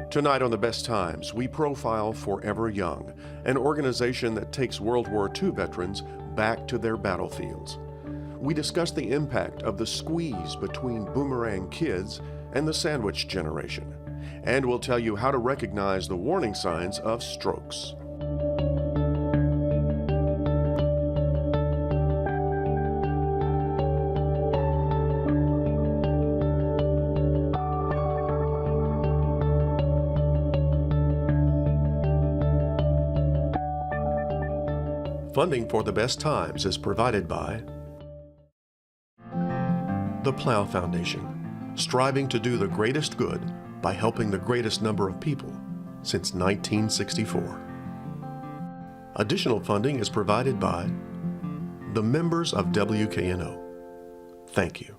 Tonight on The Best Times, we profile Forever Young, an organization that takes World War II veterans back to their battlefields. We discuss the impact of the squeeze between boomerang kids and the sandwich generation. And we'll tell you how to recognize the warning signs of strokes. Funding for The Best Times is provided by the Plow Foundation, striving to do the greatest good by helping the greatest number of people since 1964. Additional funding is provided by the members of WKNO. Thank you.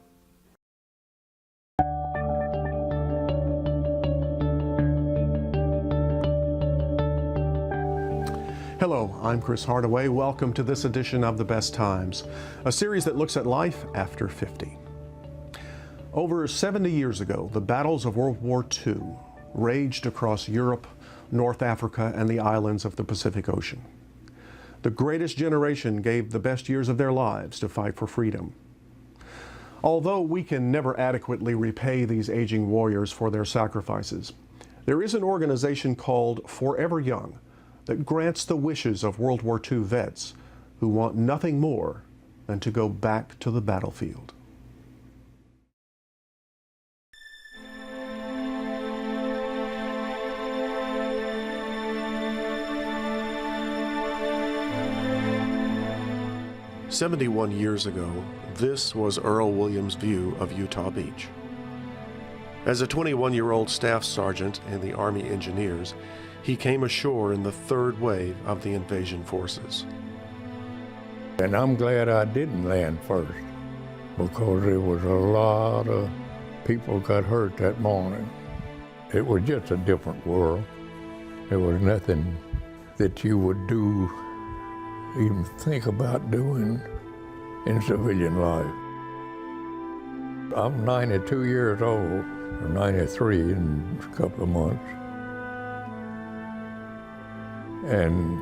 Hello, I'm Chris Hardaway. Welcome to this edition of The Best Times, a series that looks at life after 50. Over 70 years ago, the battles of World War II raged across Europe, North Africa, and the islands of the Pacific Ocean. The greatest generation gave the best years of their lives to fight for freedom. Although we can never adequately repay these aging warriors for their sacrifices, there is an organization called Forever Young that grants the wishes of World War II vets who want nothing more than to go back to the battlefield. "71 years ago, this was Earl Williams' view of Utah Beach. As a 21-year-old staff sergeant in the Army Engineers, he came ashore in the third wave of the invasion forces. And I'm glad I didn't land first, because there was a lot of people got hurt that morning. It was just a different world. There was nothing that you would do, even think about doing in civilian life. I'm 92 years old, or 93 in a couple of months. And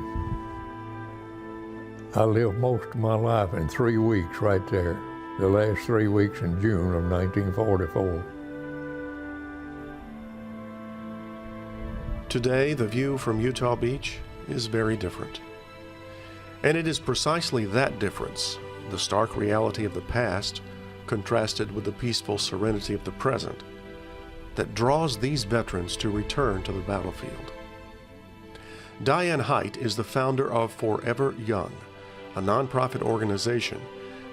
I lived most of my life in 3 weeks right there, the last 3 weeks in June of 1944. Today, the view from Utah Beach is very different. And it is precisely that difference, the stark reality of the past, contrasted with the peaceful serenity of the present, that draws these veterans to return to the battlefield. Diane Height is the founder of Forever Young, a nonprofit organization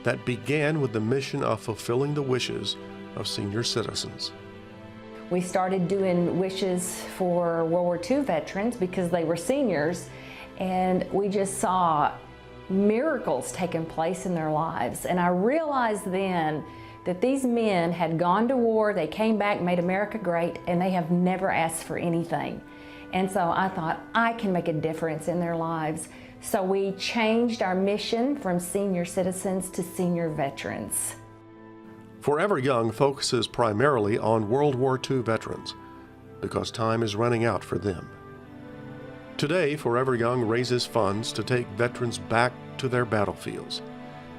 that began with the mission of fulfilling the wishes of senior citizens. We started doing wishes for World War II veterans because they were seniors, and we just saw miracles taking place in their lives. And I realized then that these men had gone to war, they came back, made America great, and they have never asked for anything. And so I thought, I can make a difference in their lives. So we changed our mission from senior citizens to senior veterans. Forever Young focuses primarily on World War II veterans because time is running out for them. Today, Forever Young raises funds to take veterans back to their battlefields.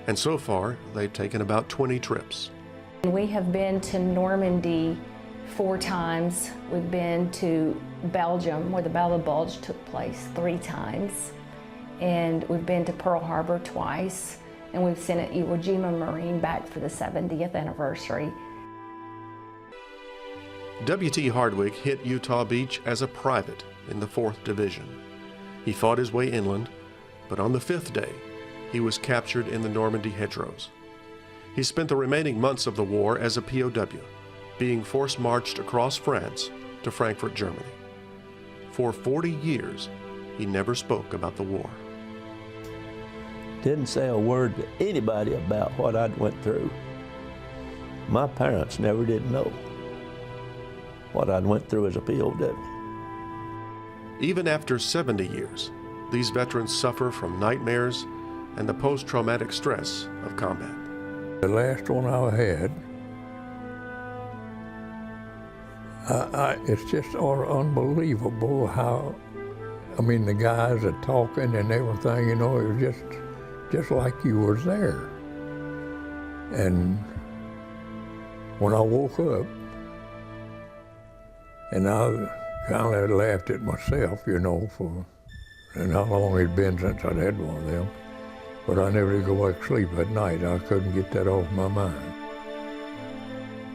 And so far, they've taken about 20 trips. We have been to Normandy 4 times. We've been to Belgium, where the Battle of the Bulge took place, 3 times. And we've been to Pearl Harbor twice. And we've sent an Iwo Jima Marine back for the 70th anniversary. W.T. Hardwick hit Utah Beach as a private in the 4th Division. He fought his way inland, but on the 5th day, he was captured in the Normandy hedgerows. He spent the remaining months of the war as a POW, being force-marched across France to Frankfurt, Germany. For 40 years, he never spoke about the war. Didn't say a word to anybody about what I'd went through. My parents never did know what I'd went through as a POW. Even after 70 years, these veterans suffer from nightmares and the post-traumatic stress of combat. The last one I had, It's just unbelievable how, I mean, the guys are talking and everything, you know, it was just like you was there. And when I woke up, and I kind of laughed at myself, you know, and how long it'd been since I'd had one of them. But I never did go back to sleep at night. I couldn't get that off my mind.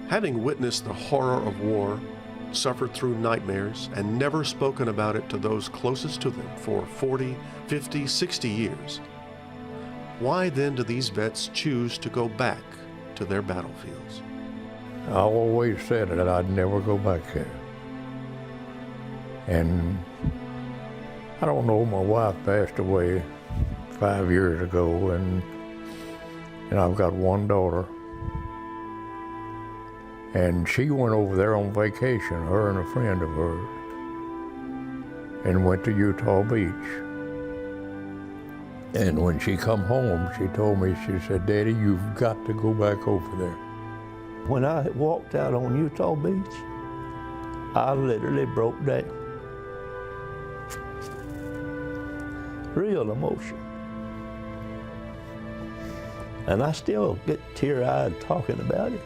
Having witnessed the horror of war, suffered through nightmares, and never spoken about it to those closest to them for 40, 50, 60 years, why then do these vets choose to go back to their battlefields? I always said that I'd never go back there. And I don't know, my wife passed away 5 years ago, and I've got one daughter. And she went over there on vacation, her and a friend of hers, and went to Utah Beach. And when she come home, she told me, she said, "Daddy, you've got to go back over there." When I walked out on Utah Beach, I literally broke down. Real emotion. And I still get teary-eyed talking about it.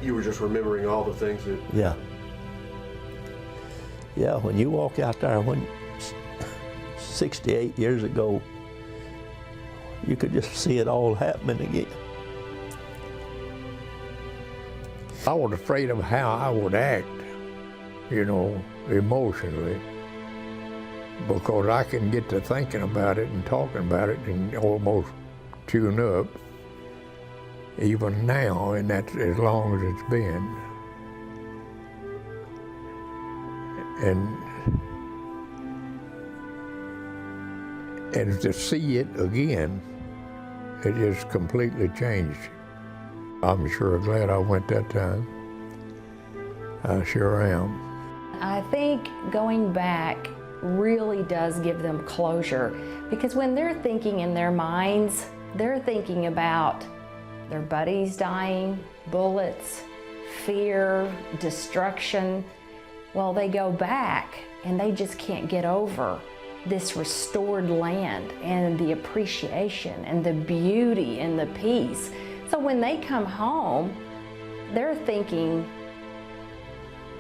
You were just remembering all the things that... Yeah. Yeah, when you walk out there, 68 years ago, you could just see it all happening again. I was afraid of how I would act, you know, emotionally, because I can get to thinking about it and talking about it and almost tune up, even now, and that's as long as it's been. And to see it again, it just completely changed. I'm sure glad I went that time. I sure am. I think going back really does give them closure, because when they're thinking in their minds, they're thinking about their buddies dying, bullets, fear, destruction. Well, they go back and they just can't get over this restored land and the appreciation and the beauty and the peace. So when they come home, they're thinking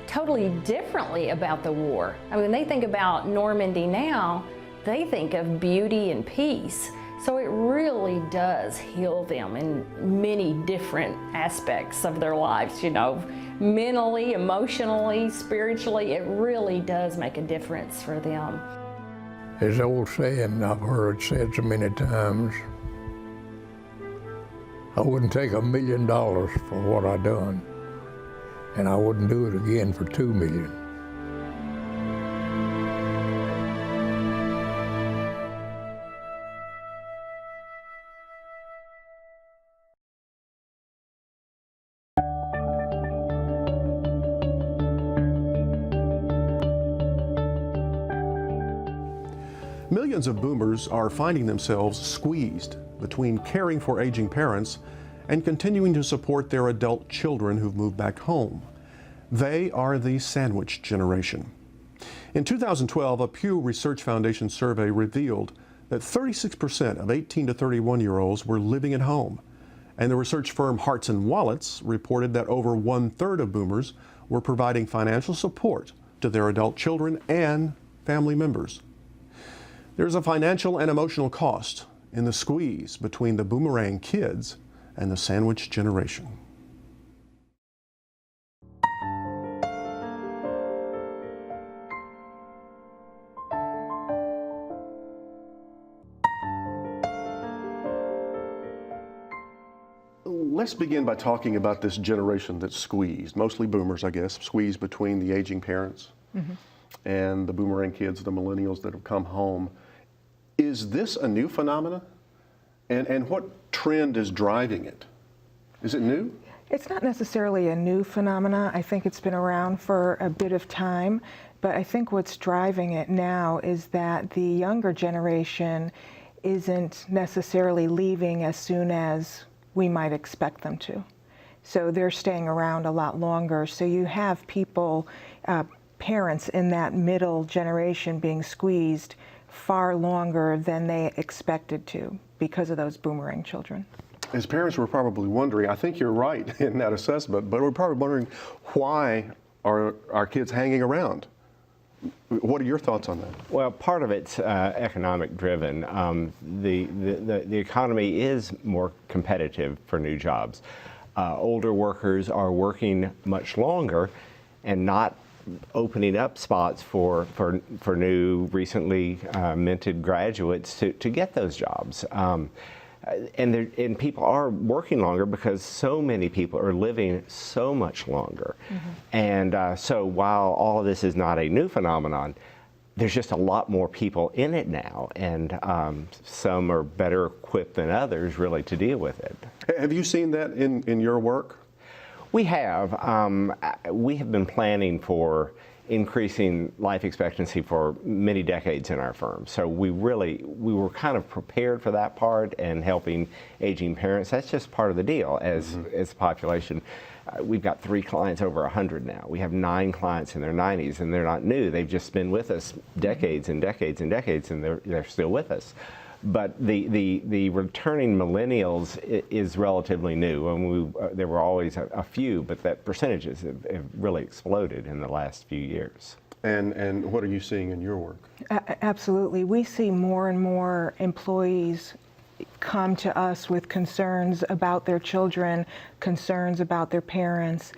totally differently about the war. I mean, when they think about Normandy now, they think of beauty and peace. So it really does heal them in many different aspects of their lives, you know, mentally, emotionally, spiritually. It really does make a difference for them. There's an old saying I've heard said so many times, I wouldn't take $1 million for what I done, and I wouldn't do it again for $2 million. Millions of boomers are finding themselves squeezed between caring for aging parents and continuing to support their adult children who've moved back home. They are the sandwich generation. In 2012, a Pew Research Foundation survey revealed that 36% of 18 to 31-year-olds were living at home. And the research firm Hearts and Wallets reported that over 1/3 of boomers were providing financial support to their adult children and family members. There's a financial and emotional cost in the squeeze between the boomerang kids and the sandwich generation. Let's begin by talking about this generation that's squeezed, mostly boomers, I guess, squeezed between the aging parents and the boomerang kids, the millennials that have come home. Is this a new phenomena? And what trend is driving it? Is it new? It's not necessarily a new phenomena. I think it's been around for a bit of time, but I think what's driving it now is that the younger generation isn't necessarily leaving as soon as we might expect them to. So they're staying around a lot longer. So you have people, parents in that middle generation being squeezed far longer than they expected to because of those boomerang children. As parents, we're probably wondering, I think you're right in that assessment, but we're probably wondering, why are our kids hanging around? What are your thoughts on that? Well, part of it's economic driven. The economy is more competitive for new jobs. Older workers are working much longer and not opening up spots for new, recently minted graduates to get those jobs. And people are working longer because so many people are living so much longer. And so while all of this is not a new phenomenon, there's just a lot more people in it now, and some are better equipped than others really to deal with it. Have you seen that in your work? We have. We have been planning for increasing life expectancy for many decades in our firm. So we were kind of prepared for that part, and helping aging parents. That's just part of the deal as the population. We've got 3 clients over 100 now. We have 9 clients in their 90s, and they're not new. They've just been with us decades and decades and decades, and they're still with us. But the returning millennials is relatively new, and there were always a few, but that percentages have really exploded in the last few years. And what are you seeing in your work? Absolutely. We see more and more employees come to us with concerns about their children, concerns about their parents,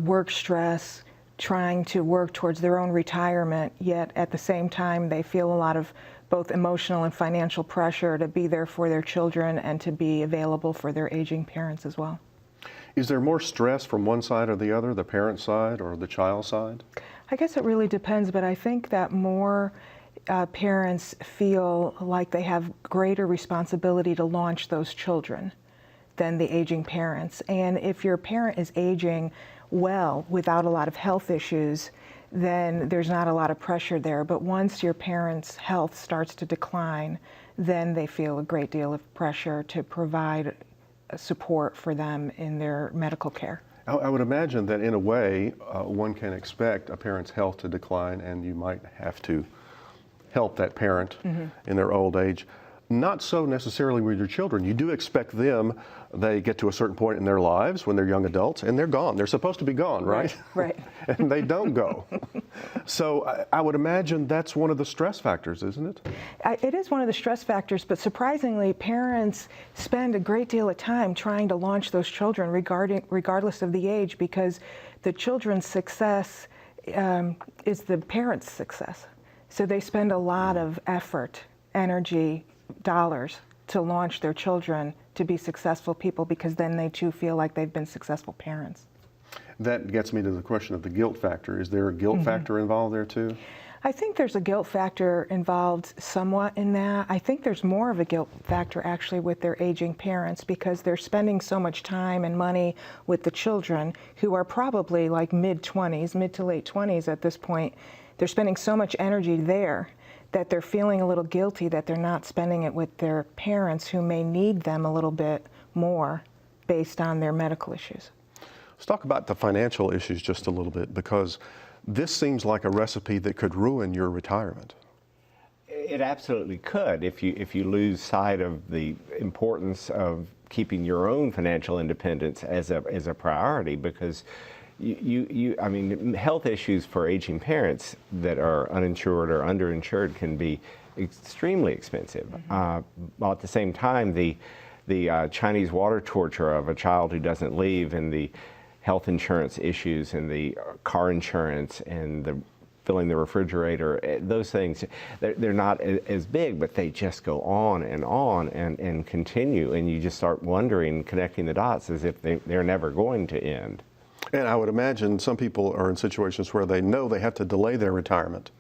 work stress, trying to work towards their own retirement, yet at the same time they feel a lot of both emotional and financial pressure to be there for their children and to be available for their aging parents as well. Is there more stress from one side or the other, the parent side or the child side? I guess it really depends, but I think that more parents feel like they have greater responsibility to launch those children than the aging parents. And if your parent is aging well without a lot of health issues, then there's not a lot of pressure there. But once your parents' health starts to decline, then they feel a great deal of pressure to provide support for them in their medical care. I would imagine that in a way, one can expect a parent's health to decline, and you might have to help that parent in their old age. Not so necessarily with your children. You do expect them, they get to a certain point in their lives when they're young adults, and they're gone. They're supposed to be gone, right? Right. And they don't go. So I would imagine that's one of the stress factors, isn't it? It is one of the stress factors, but surprisingly, parents spend a great deal of time trying to launch those children regardless of the age, because the children's success is the parents' success. So they spend a lot of effort, energy, dollars to launch their children to be successful people, because then they too feel like they've been successful parents. That gets me to the question of the guilt factor. Is there a guilt factor involved there too? I think there's a guilt factor involved somewhat in that. I think there's more of a guilt factor actually with their aging parents, because they're spending so much time and money with the children who are probably like mid-20s, mid to late 20s at this point. They're spending so much energy there that they're feeling a little guilty that they're not spending it with their parents, who may need them a little bit more based on their medical issues. Let's talk about the financial issues just a little bit, because this seems like a recipe that could ruin your retirement. It absolutely could if you lose sight of the importance of keeping your own financial independence as a priority, because I mean, health issues for aging parents that are uninsured or underinsured can be extremely expensive. While at the same time, the Chinese water torture of a child who doesn't leave, and the health insurance issues, and the car insurance, and the filling the refrigerator, those things, they're not as big, but they just go on and continue, and you just start wondering, connecting the dots as if they're never going to end. And I would imagine some people are in situations where they know they have to delay their retirement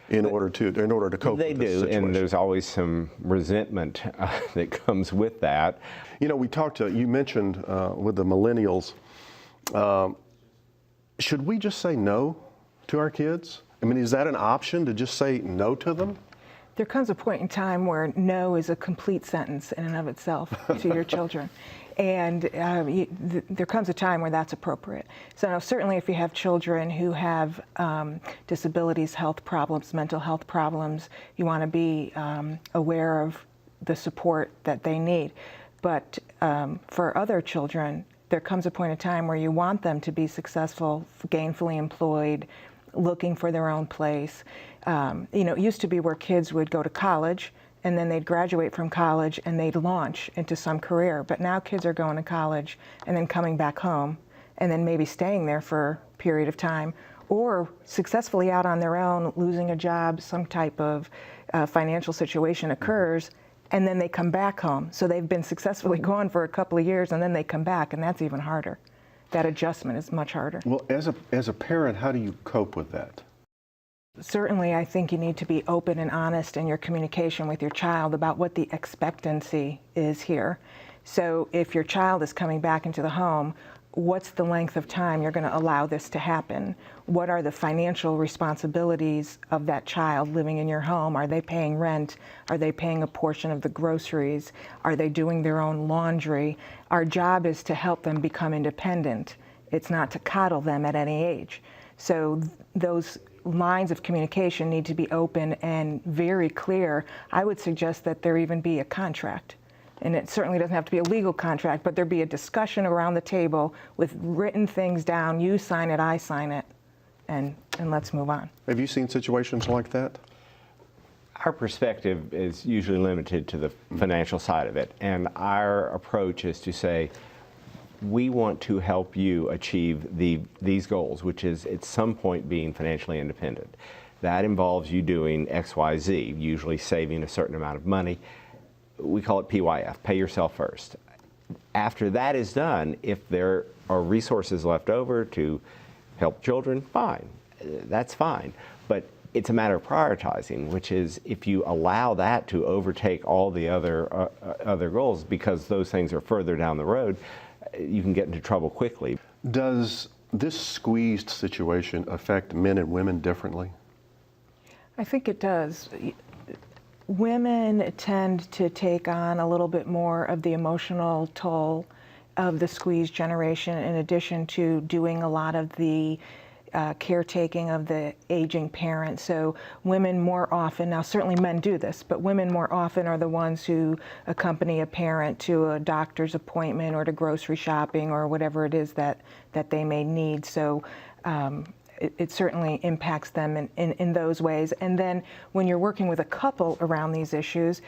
in order to cope with this situation. They do, and there's always some resentment that comes with that. You know, you mentioned with the millennials, should we just say no to our kids? I mean, is that an option, to just say no to them? There comes a point in time where no is a complete sentence in and of itself to your children. And there comes a time where that's appropriate. So certainly if you have children who have disabilities, health problems, mental health problems, you want to be aware of the support that they need. But for other children, there comes a point in time where you want them to be successful, gainfully employed, looking for their own place. It used to be where kids would go to college and then they'd graduate from college and they'd launch into some career. But now kids are going to college and then coming back home and then maybe staying there for a period of time, or successfully out on their own, losing a job, some type of financial situation occurs, and then they come back home. So they've been successfully gone for a couple of years and then they come back, and that's even harder. That adjustment is much harder. Well, as a parent, how do you cope with that? Certainly, I think you need to be open and honest in your communication with your child about what the expectancy is here. So if your child is coming back into the home, what's the length of time you're going to allow this to happen? What are the financial responsibilities of that child living in your home? Are they paying rent? Are they paying a portion of the groceries? Are they doing their own laundry? Our job is to help them become independent. It's not to coddle them at any age. So those lines of communication need to be open and very clear. I would suggest that there even be a contract. And it certainly doesn't have to be a legal contract, but there be a discussion around the table with written things down. You sign it, I sign it, and let's move on. Have you seen situations like that? Our perspective is usually limited to the financial side of it, and our approach is to say, we want to help you achieve these goals, which is at some point being financially independent. That involves you doing X, Y, Z, usually saving a certain amount of money. We call it PYF, pay yourself first. After that is done, if there are resources left over to help children, fine, that's fine. But it's a matter of prioritizing, which is if you allow that to overtake all the other goals, because those things are further down the road, you can get into trouble quickly. Does this squeezed situation affect men and women differently? I think it does. Women tend to take on a little bit more of the emotional toll of the squeezed generation, in addition to doing a lot of the caretaking of the aging parent. So women more often, now certainly men do this, but women more often are the ones who accompany a parent to a doctor's appointment or to grocery shopping or whatever it is that they may need. So it certainly impacts them in those ways. And then when you're working with a couple around these issues,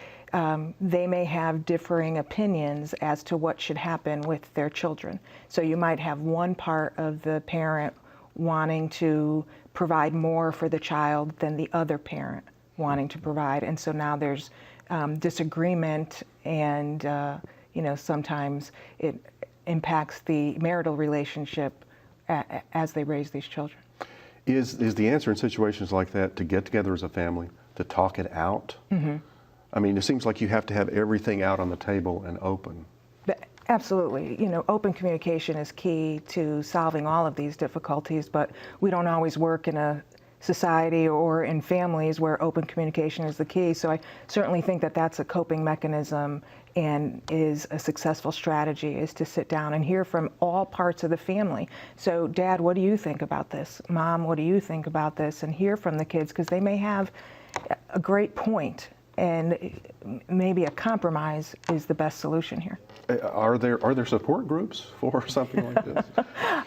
they may have differing opinions as to what should happen with their children. So you might have one part of the parent wanting to provide more for the child than the other parent wanting to provide. And so now there's disagreement, and sometimes it impacts the marital relationship as they raise these children. Is the answer in situations like that to get together as a family, to talk it out? Mm-hmm. I mean, it seems like you have to have everything out on the table and open. Absolutely. Open communication is key to solving all of these difficulties, but we don't always work in a society or in families where open communication is the key. So I certainly think that that's a coping mechanism and is a successful strategy, is to sit down and hear from all parts of the family. So Dad, what do you think about this? Mom, what do you think about this? And hear from the kids, because they may have a great point, and maybe a compromise is the best solution here. Are there support groups for something like this?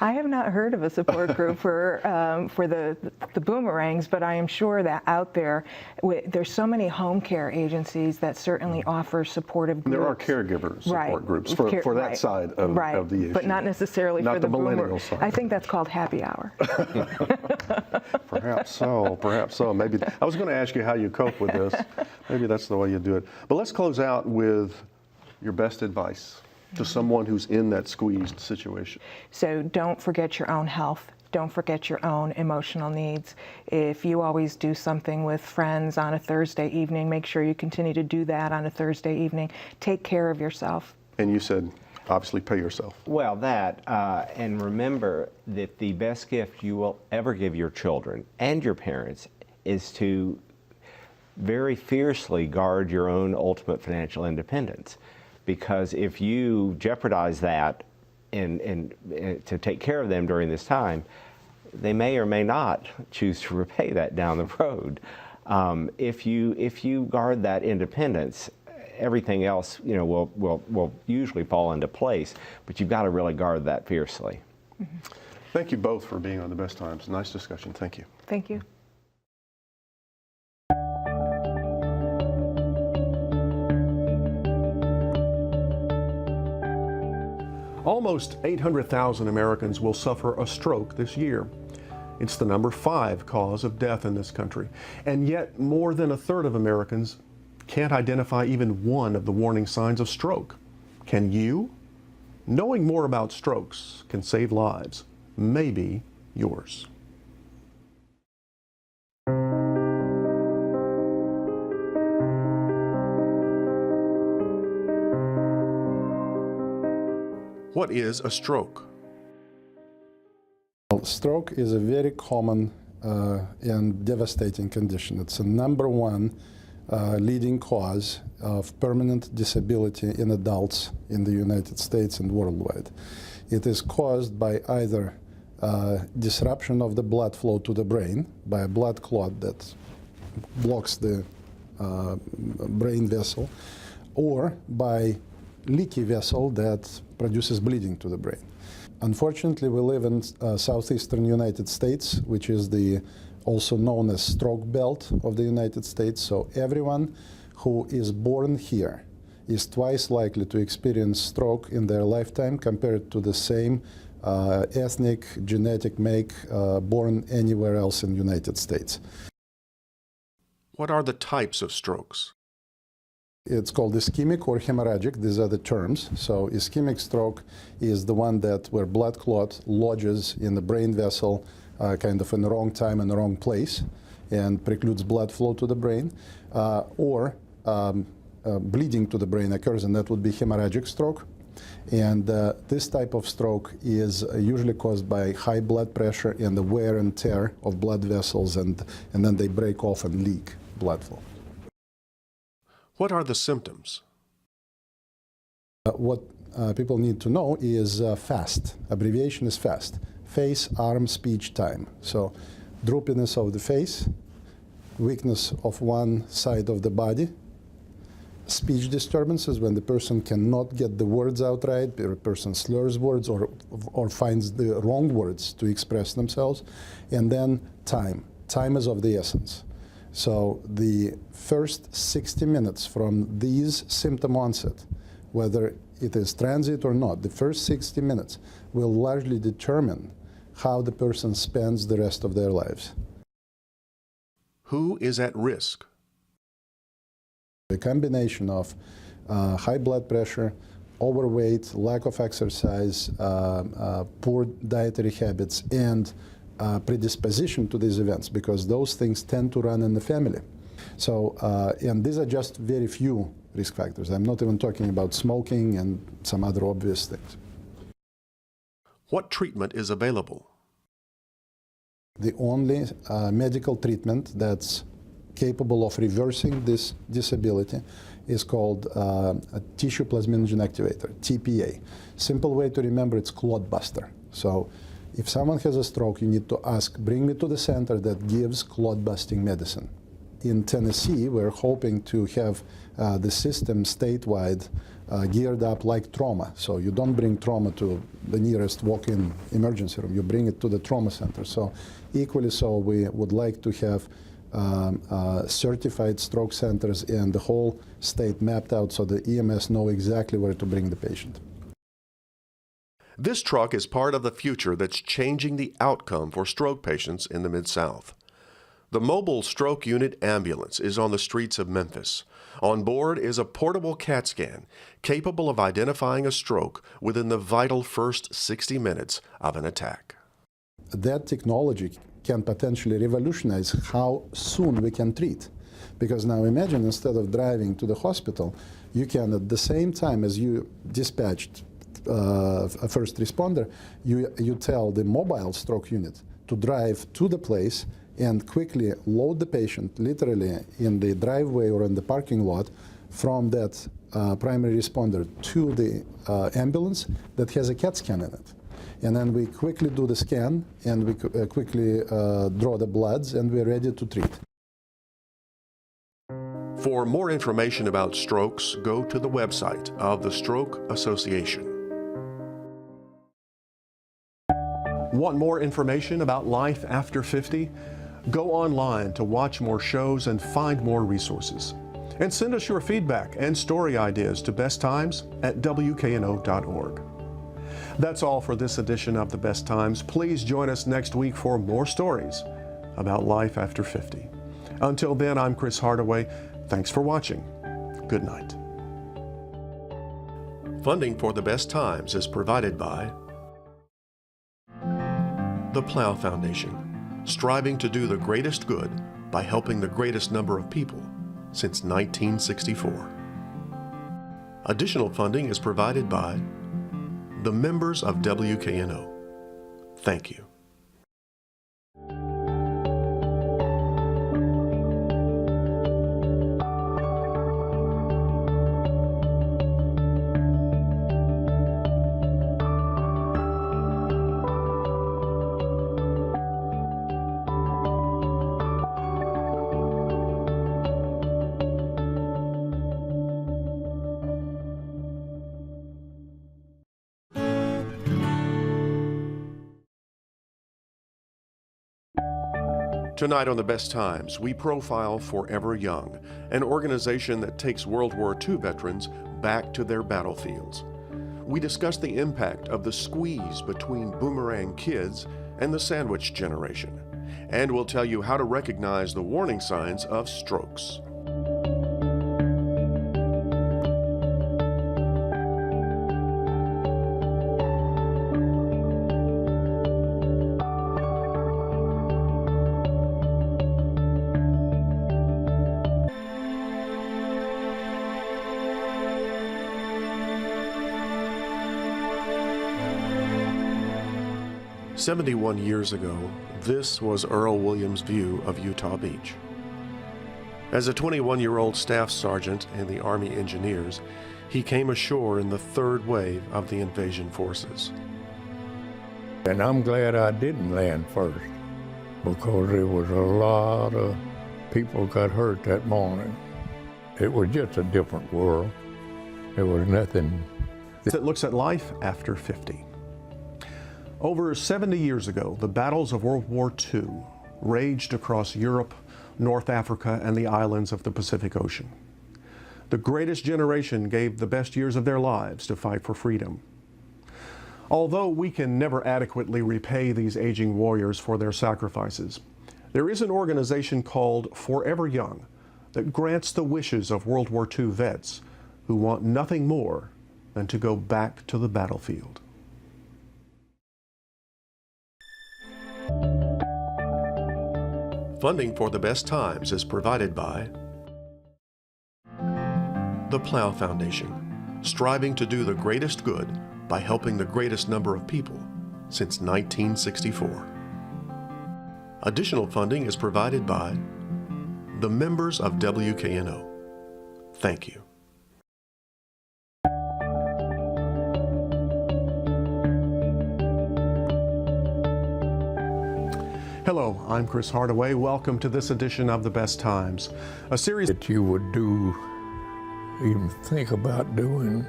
I have not heard of a support group for the boomerangs, but I am sure that out there, there's so many home care agencies that certainly offer supportive groups. There are caregiver support groups for that side of the issue. But not necessarily not for the millennial side. I think that's called happy hour. Perhaps so. Maybe I was going to ask you how you cope with this. Maybe that's the way you do it. But let's close out with your best advice to someone who's in that squeezed situation. So don't forget your own health. Don't forget your own emotional needs. If you always do something with friends on a Thursday evening, make sure you continue to do that on a Thursday evening. Take care of yourself. And you said, obviously, pay yourself. Well, and remember that the best gift you will ever give your children and your parents is to very fiercely guard your own ultimate financial independence. because if you jeopardize that and to take care of them during this time, they may or may not choose to repay that down the road. If you guard that independence, everything else, you know, will usually fall into place. But you've got to really guard that fiercely. Mm-hmm. Thank you both for being on The Best Times. Nice discussion. Thank you. Thank you. Almost 800,000 Americans will suffer a stroke this year. It's the number 5 cause of death in this country. And yet, more than a third of Americans can't identify even one of the warning signs of stroke. Can you? Knowing more about strokes can save lives. Maybe yours. What is a stroke? Well, stroke is a very common and devastating condition. It's the #1 leading cause of permanent disability in adults in the United States and worldwide. It is caused by either disruption of the blood flow to the brain by a blood clot that blocks the brain vessel, or by leaky vessel that produces bleeding to the brain. Unfortunately, we live in southeastern United States, which is also known as stroke belt of the United States. So everyone who is born here is twice likely to experience stroke in their lifetime compared to the same ethnic, genetic make born anywhere else in the United States. What are the types of strokes? It's called ischemic or hemorrhagic. These are the terms. So ischemic stroke is the one where blood clot lodges in the brain vessel kind of in the wrong time and the wrong place and precludes blood flow to the brain, or bleeding to the brain occurs, and that would be hemorrhagic stroke. And this type of stroke is usually caused by high blood pressure and the wear and tear of blood vessels, and then they break off and leak blood flow. What are the symptoms? What people need to know is F.A.S.T. Abbreviation is F.A.S.T. Face, arm, speech, time. So droopiness of the face, weakness of one side of the body, speech disturbances when the person cannot get the words out right, the person slurs words or finds the wrong words to express themselves, and then time. Time is of the essence. So the first 60 minutes from these symptom onset, whether it is transit or not, the first 60 minutes will largely determine how the person spends the rest of their lives. Who is at risk? A combination of high blood pressure, overweight, lack of exercise, poor dietary habits, and predisposition to these events, because those things tend to run in the family. So, and these are just very few risk factors. I'm not even talking about smoking and some other obvious things. What treatment is available? The only medical treatment that's capable of reversing this disability is called a tissue plasminogen activator, TPA. Simple way to remember, it's clot buster. So if someone has a stroke, you need to ask, bring me to the center that gives clot busting medicine. In Tennessee, we're hoping to have the system statewide geared up like trauma. So you don't bring trauma to the nearest walk-in emergency room, you bring it to the trauma center. So equally so, we would like to have certified stroke centers and the whole state mapped out so the EMS know exactly where to bring the patient. This truck is part of the future that's changing the outcome for stroke patients in the Mid-South. The mobile stroke unit ambulance is on the streets of Memphis. On board is a portable CAT scan capable of identifying a stroke within the vital first 60 minutes of an attack. That technology can potentially revolutionize how soon we can treat. Because now imagine, instead of driving to the hospital, you can, at the same time as you dispatched a first responder, you tell the mobile stroke unit to drive to the place and quickly load the patient literally in the driveway or in the parking lot from that primary responder to the ambulance that has a CAT scan in it. And then we quickly do the scan, and we quickly draw the bloods, and we're ready to treat. For more information about strokes, go to the website of the Stroke Association. Want more information about life after 50? Go online to watch more shows and find more resources. And send us your feedback and story ideas to besttimes@wkno.org. That's all for this edition of The Best Times. Please join us next week for more stories about life after 50. Until then, I'm Chris Hardaway. Thanks for watching. Good night. Funding for The Best Times is provided by the Plow Foundation, striving to do the greatest good by helping the greatest number of people since 1964. Additional funding is provided by the members of WKNO. Thank you. Tonight on The Best Times, we profile Forever Young, an organization that takes World War II veterans back to their battlefields. We discuss the impact of the squeeze between boomerang kids and the sandwich generation, and we'll tell you how to recognize the warning signs of strokes. "71 years ago, this was Earl Williams' view of Utah Beach. As a 21-year-old staff sergeant in the Army Engineers, he came ashore in the third wave of the invasion forces. And I'm glad I didn't land first, because there was a lot of people got hurt that morning. It was just a different world. There was nothing. It looks at life after 50. Over 70 years ago, the battles of World War II raged across Europe, North Africa, and the islands of the Pacific Ocean. The greatest generation gave the best years of their lives to fight for freedom. Although we can never adequately repay these aging warriors for their sacrifices, there is an organization called Forever Young that grants the wishes of World War II vets who want nothing more than to go back to the battlefield. Funding for The Best Times is provided by the Plow Foundation, striving to do the greatest good by helping the greatest number of people since 1964. Additional funding is provided by the members of WKNO. Thank you. Hello, I'm Chris Hardaway. Welcome to this edition of The Best Times, a series That you would do, even think about doing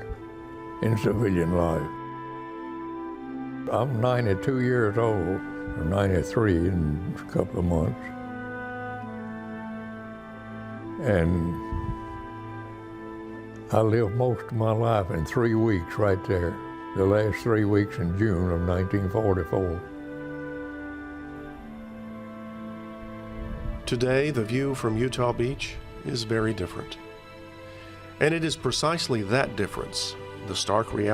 in civilian life. I'm 92 years old, or 93 in a couple of months. And I lived most of my life in 3 weeks right there. The last 3 weeks in June of 1944. Today, the view from Utah Beach is very different. And it is precisely that difference, the stark reality